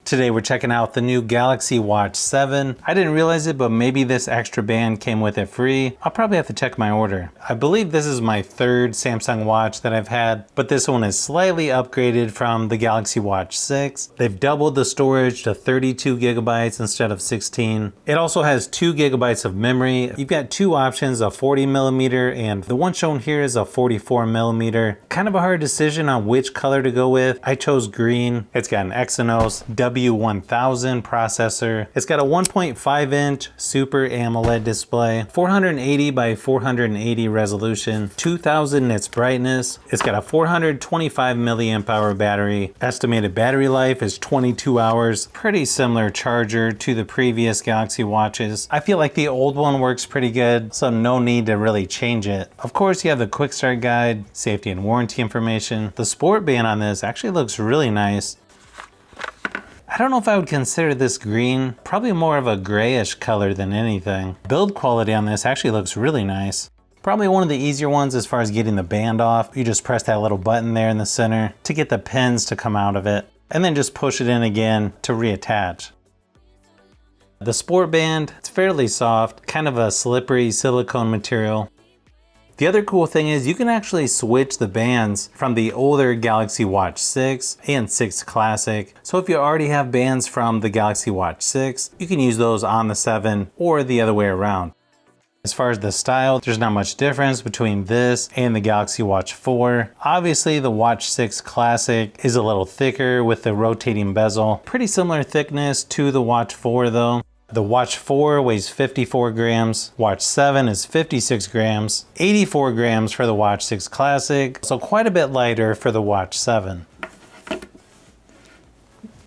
Today we're checking out the new Galaxy Watch 7. I didn't realize it, but maybe this extra band came with it free. I'll probably have to check my order. I believe this is my third Samsung watch that I've had, but this one is slightly upgraded from the Galaxy Watch 6. They've doubled the storage to 32 gigabytes instead of 16. It also has 2 gigabytes of memory. You've got two options, a 40 millimeter and the one shown here is a 44 millimeter. Kind of a hard decision on which color to go with. I chose green. It's got an Exynos W1000 processor. It's got a 1.5 inch Super AMOLED display, 480 by 480 resolution, 2000 nits brightness. It's got a 425 milliamp hour battery. Estimated battery life is 22 hours. Pretty similar charger to the previous Galaxy watches. I feel like the old one works pretty good, so no need to really change it. Of course, you have the quick start guide, safety and warranty information. The sport band on this actually looks really nice. I don't know if I would consider this green, probably more of a grayish color than anything. Build quality on this actually looks really nice. Probably one of the easier ones as far as getting the band off. You just press that little button there in the center to get the pins to come out of it, and then just push it in again to reattach. The sport band, it's fairly soft, kind of a slippery silicone material. The other cool thing is you can actually switch the bands from the older Galaxy Watch 6 and 6 Classic. So if you already have bands from the Galaxy Watch 6, you can use those on the 7 or the other way around. As far as the style, there's not much difference between this and the Galaxy Watch 4. Obviously, the Watch 6 Classic is a little thicker with the rotating bezel. Pretty similar thickness to the Watch 4 though. The Watch 4 weighs 54 grams, Watch 7 is 56 grams, 84 grams for the Watch 6 Classic, so quite a bit lighter for the Watch 7.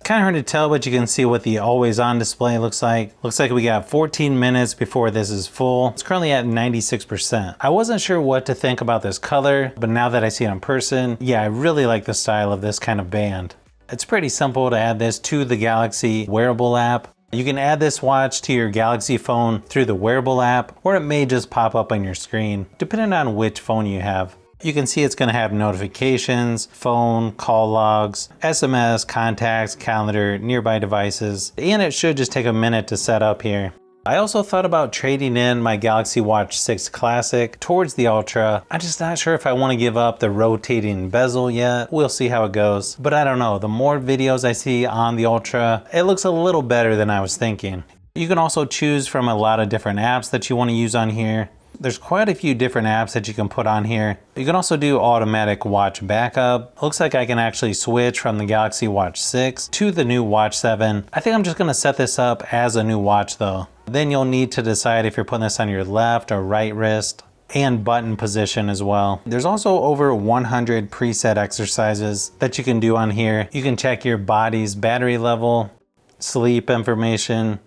Kind of hard to tell, but you can see what the always on display looks like. Looks like we got 14 minutes before this is full. It's currently at 96%. I wasn't sure what to think about this color, but now that I see it in person, yeah, I really like the style of this kind of band. It's pretty simple to add this to the Galaxy wearable app. You can add this watch to your Galaxy phone through the wearable app, or it may just pop up on your screen, depending on which phone you have. You can see it's going to have notifications, phone, call logs, SMS, contacts, calendar, nearby devices, and it should just take a minute to set up here. I also thought about trading in my Galaxy Watch 6 Classic towards the Ultra. I'm just not sure if I want to give up the rotating bezel yet. We'll see how it goes. But I don't know, the more videos I see on the Ultra, it looks a little better than I was thinking. You can also choose from a lot of different apps that you want to use on here. There's quite a few different apps that you can put on here. You can also do automatic watch backup. Looks like I can actually switch from the Galaxy Watch 6 to the new Watch 7. I think I'm just going to set this up as a new watch though. Then you'll need to decide if you're putting this on your left or right wrist, and button position as well. There's also over 100 preset exercises that you can do on here. You can check your body's battery level, sleep information.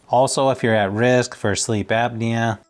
Also, if you're at risk for sleep apnea.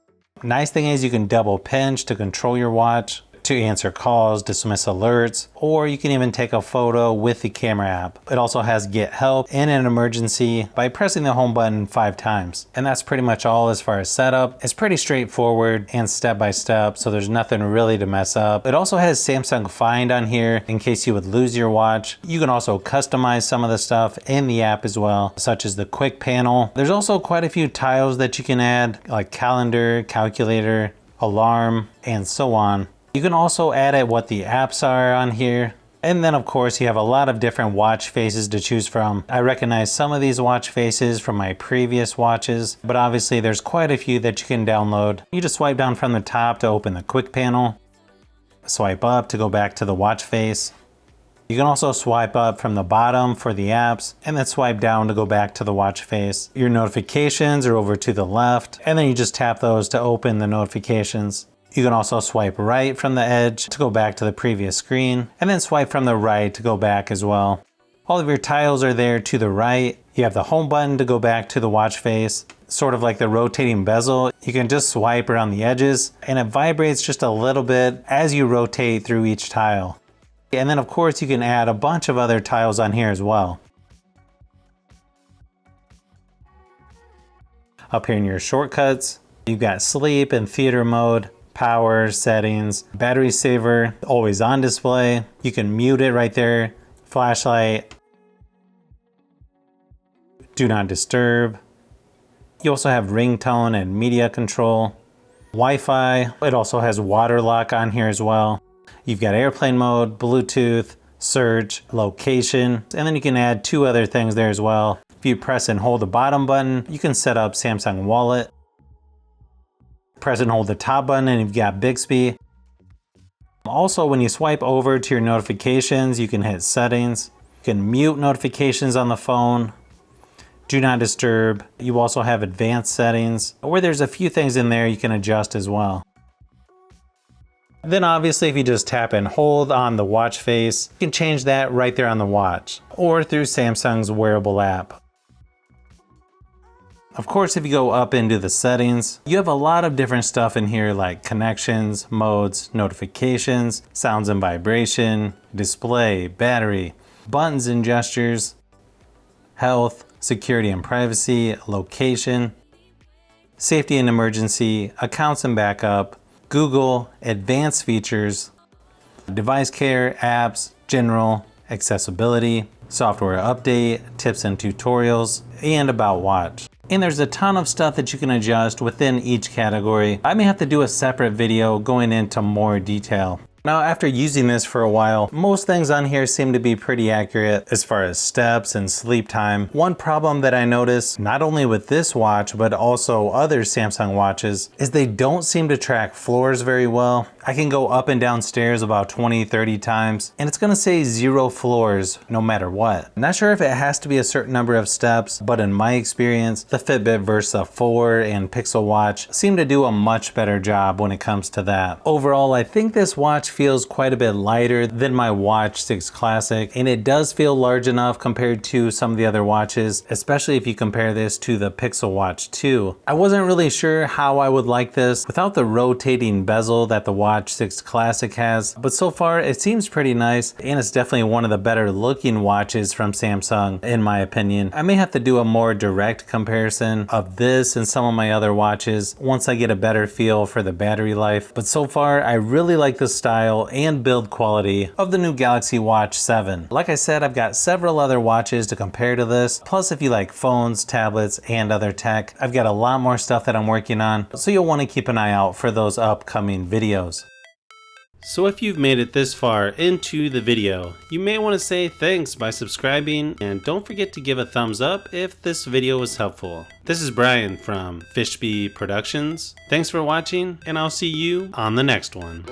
Nice thing is you can double pinch to control your watch, to answer calls, dismiss alerts, or you can even take a photo with the camera app. It also has get help in an emergency by pressing the home button 5 times. And that's pretty much all as far as setup. It's pretty straightforward and step by step, so there's nothing really to mess up. It also has Samsung Find on here in case you would lose your watch. You can also customize some of the stuff in the app as well, such as the quick panel. There's also quite a few tiles that you can add, like calendar, calculator, alarm, and so on. You can also edit what the apps are on here. And then of course you have a lot of different watch faces to choose from. I recognize some of these watch faces from my previous watches, but obviously there's quite a few that you can download. You just swipe down from the top to open the quick panel. Swipe up to go back to the watch face. You can also swipe up from the bottom for the apps, and then swipe down to go back to the watch face. Your notifications are over to the left, and then you just tap those to open the notifications. You can also swipe right from the edge to go back to the previous screen, and then swipe from the right to go back as well. All of your tiles are there to the right. You have the home button to go back to the watch face. Sort of like the rotating bezel, you can just swipe around the edges, and it vibrates just a little bit as you rotate through each tile. And then of course you can add a bunch of other tiles on here as well. Up here in your shortcuts, you've got sleep and theater mode, power, settings, battery saver, always on display. You can mute it right there, flashlight, do not disturb. You also have ringtone and media control. Wi-Fi, it also has water lock on here as well. You've got airplane mode, Bluetooth, search, location, and then you can add 2 other things there as well. If you press and hold the bottom button, you can set up Samsung Wallet. Press and hold the top button and you've got Bixby. Also, when you swipe over to your notifications, you can hit settings. You can mute notifications on the phone. Do not disturb. You also have advanced settings where there's a few things in there you can adjust as well. Then obviously if you just tap and hold on the watch face, you can change that right there on the watch or through Samsung's wearable app. Of course, if you go up into the settings, you have a lot of different stuff in here like connections, modes, notifications, sounds and vibration, display, battery, buttons and gestures, health, security and privacy, location, safety and emergency, accounts and backup, Google, advanced features, device care, apps, general, accessibility, software update, tips and tutorials, and about watch. And there's a ton of stuff that you can adjust within each category. I may have to do a separate video going into more detail. Now, after using this for a while, most things on here seem to be pretty accurate as far as steps and sleep time. One problem that I noticed, not only with this watch, but also other Samsung watches, is they don't seem to track floors very well. I can go up and down stairs about 20, 30 times, and it's gonna say 0 floors no matter what. I'm not sure if it has to be a certain number of steps, but in my experience, the Fitbit Versa 4 and Pixel Watch seem to do a much better job when it comes to that. Overall, I think this watch feels quite a bit lighter than my Watch 6 Classic, and it does feel large enough compared to some of the other watches, especially if you compare this to the Pixel Watch 2. I wasn't really sure how I would like this without the rotating bezel that the Watch 6 Classic has, but so far it seems pretty nice, and it's definitely one of the better looking watches from Samsung in my opinion. I may have to do a more direct comparison of this and some of my other watches once I get a better feel for the battery life, but so far I really like the style and build quality of the new Galaxy Watch 7. Like I said, I've got several other watches to compare to this, plus if you like phones, tablets, and other tech, I've got a lot more stuff that I'm working on, so you'll want to keep an eye out for those upcoming videos. So if you've made it this far into the video, you may want to say thanks by subscribing, and don't forget to give a thumbs up if this video was helpful. This is Brian from Fishbee Productions. Thanks for watching, and I'll see you on the next one.